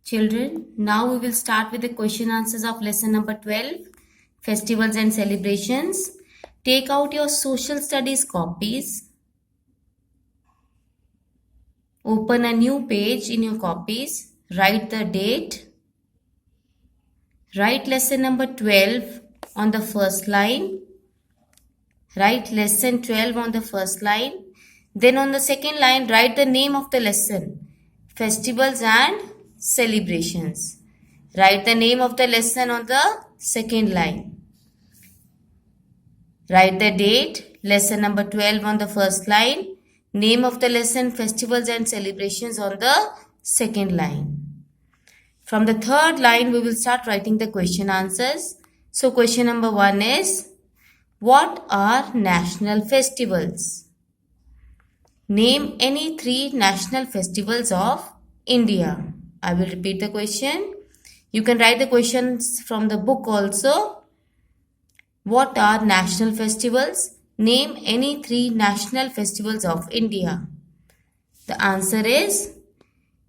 Children, now we will start with the question answers of lesson number 12, Festivals and Celebrations. Take out your social studies copies. Open a new page in your copies. Write the date. Write lesson number 12 on the first line. Write lesson 12 on the first line. Then on the second line, write the name of the lesson, Festivals and Celebrations. Write the name of the lesson on the second line. Write the date, lesson number 12 on the first line. Name of the lesson, Festivals and Celebrations on the second line. From the third line, we will start writing the question answers. So question number 1 is, what are national festivals? Name any 3 national festivals of India. I will repeat the question. You can write the questions from the book also. What are national festivals? Name any 3 national festivals of India. The answer is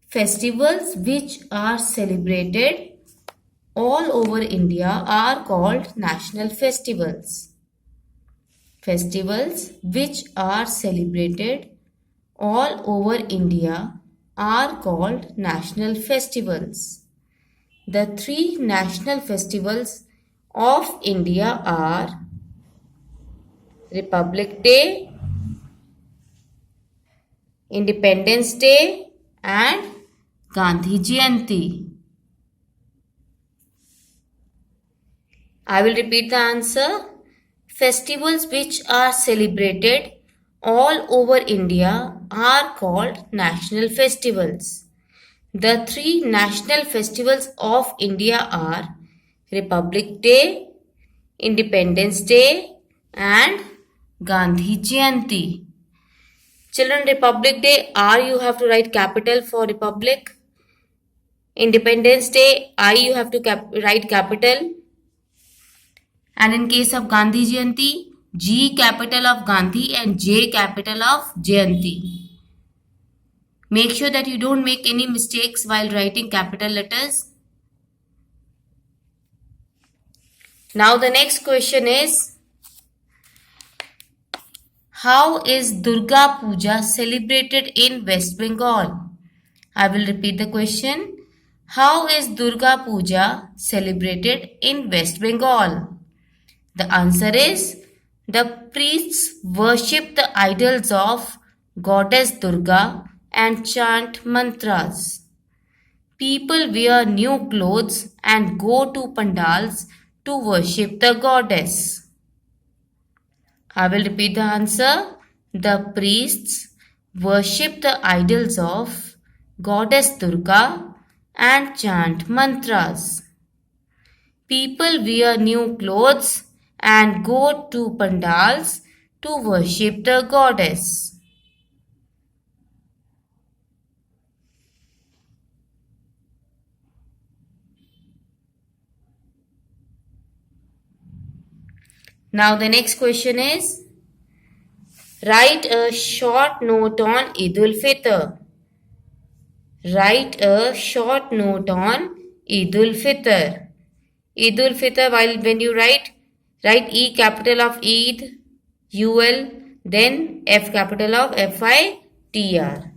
festivals which are celebrated all over India are called national festivals. Festivals which are celebrated all over India are called national festivals. The 3 national festivals of India are Republic Day, Independence Day and Gandhi Jayanti. I will repeat the answer. Festivals which are celebrated all over India are called national festivals. The 3 national festivals of India are Republic Day, Independence Day and Gandhi Jayanti. Children, Republic Day, R you have to write capital for Republic. Independence Day, I you have to write capital. And in case of Gandhi Jayanti, G capital of Gandhi and J capital of Jayanti. Make sure that you don't make any mistakes while writing capital letters. Now the next question is, how is Durga Puja celebrated in West Bengal? I will repeat the question. How is Durga Puja celebrated in West Bengal? The answer is, the priests worship the idols of goddess Durga and chant mantras. People wear new clothes and go to pandals to worship the goddess. I will repeat the answer. The priests worship the idols of goddess Durga and chant mantras. People wear new clothes and go to pandals to worship the goddess. Now the next question is, write a short note on Eid ul-Fitr. Write a short note on Eid ul-Fitr. Eid ul-Fitr, when you write E capital of Eid, UL, then F capital of FITR.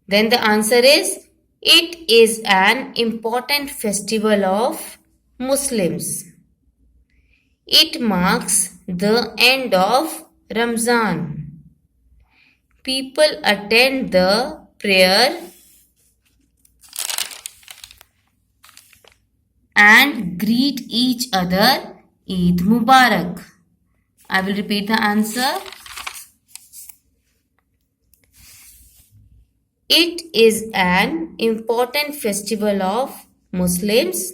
Then the answer is, it is an important festival of Muslims. It marks the end of Ramzan. People attend the prayer and greet each other, Eid Mubarak. I will repeat the answer. It is an important festival of Muslims.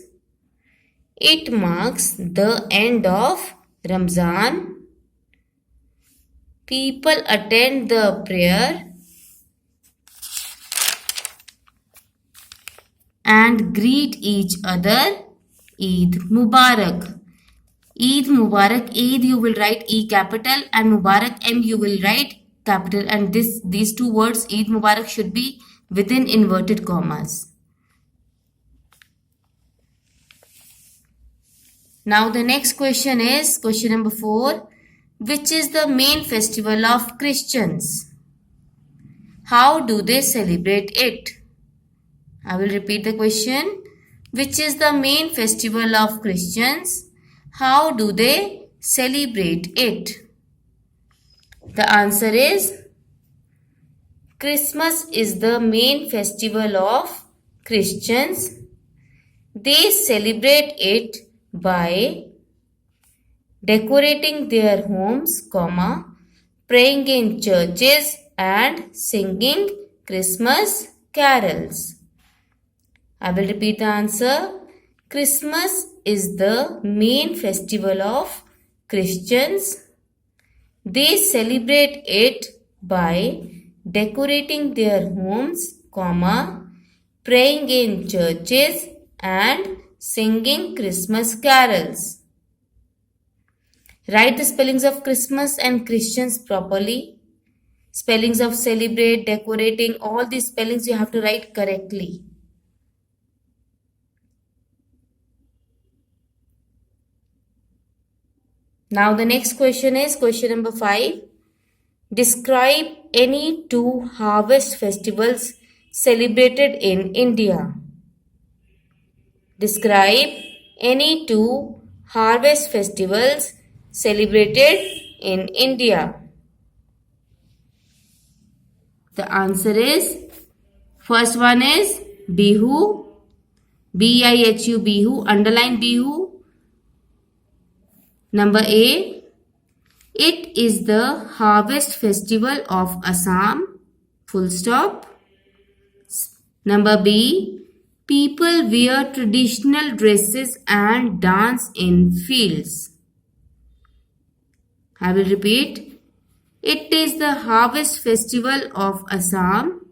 It marks the end of Ramzan. People attend the prayer and greet each other, Eid Mubarak. Eid Mubarak, Eid you will write E capital and Mubarak M you will write capital, and these two words Eid Mubarak should be within inverted commas. Now the next question is question number 4. Which is the main festival of Christians? How do they celebrate it? I will repeat the question. Which is the main festival of Christians? How do they celebrate it? The answer is Christmas is the main festival of Christians. They celebrate it by decorating their homes, praying in churches and singing Christmas carols. I will repeat the answer. Christmas is the main festival of Christians. They celebrate it by decorating their homes, praying in churches and singing Christmas carols. Write the spellings of Christmas and Christians properly. Spellings of celebrate, decorating, all these spellings you have to write correctly. Now the next question is question number 5. Describe any 2 harvest festivals celebrated in India. Describe any 2 harvest festivals celebrated in India. The answer is, first one is Bihu, B-I-H-U, Bihu, underline Bihu. Number A, it is the harvest festival of Assam, full stop. Number B, people wear traditional dresses and dance in fields. I will repeat. It is the harvest festival of Assam.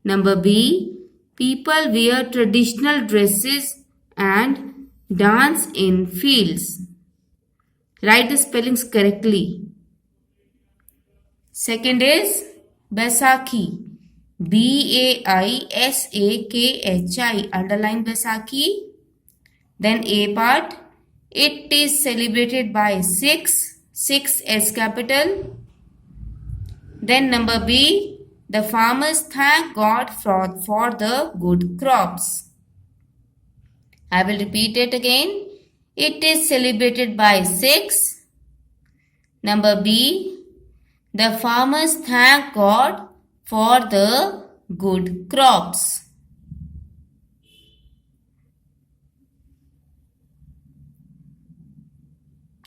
Number B, people wear traditional dresses and dance in fields. Write the spellings correctly. Second is Baisakhi. B-A-I-S-A-K-H-I. Underline Baisakhi. Then A part. It is celebrated by Sikhs. 6 S capital. Then number B. The farmers thank God for the good crops. I will repeat it again. It is celebrated by Sikhs. Number B. The farmers thank God for the good crops.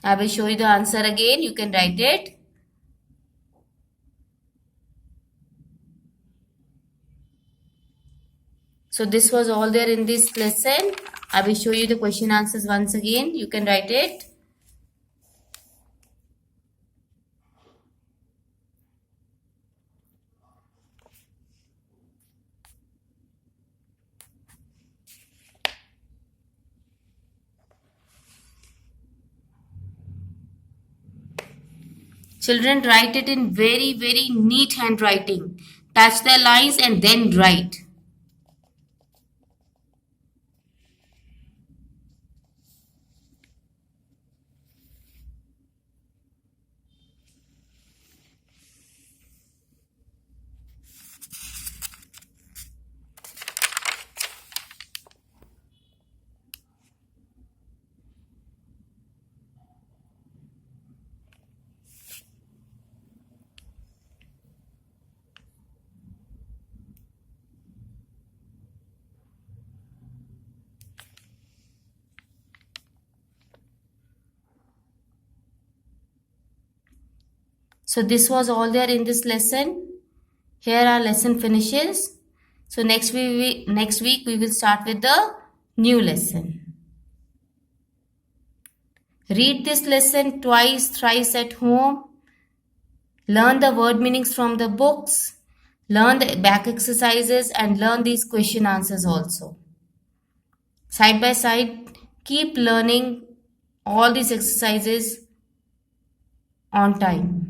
I will show you the answer again. You can write it. So this was all there in this lesson. I will show you the question answers once again. You can write it. Children, write it in very, very neat handwriting. Touch the lines and then write. So this was all there in this lesson. Here our lesson finishes. So next week we will start with the new lesson. Read this lesson twice, thrice at home. Learn the word meanings from the books. Learn the back exercises and learn these question answers also. Side by side, keep learning all these exercises on time.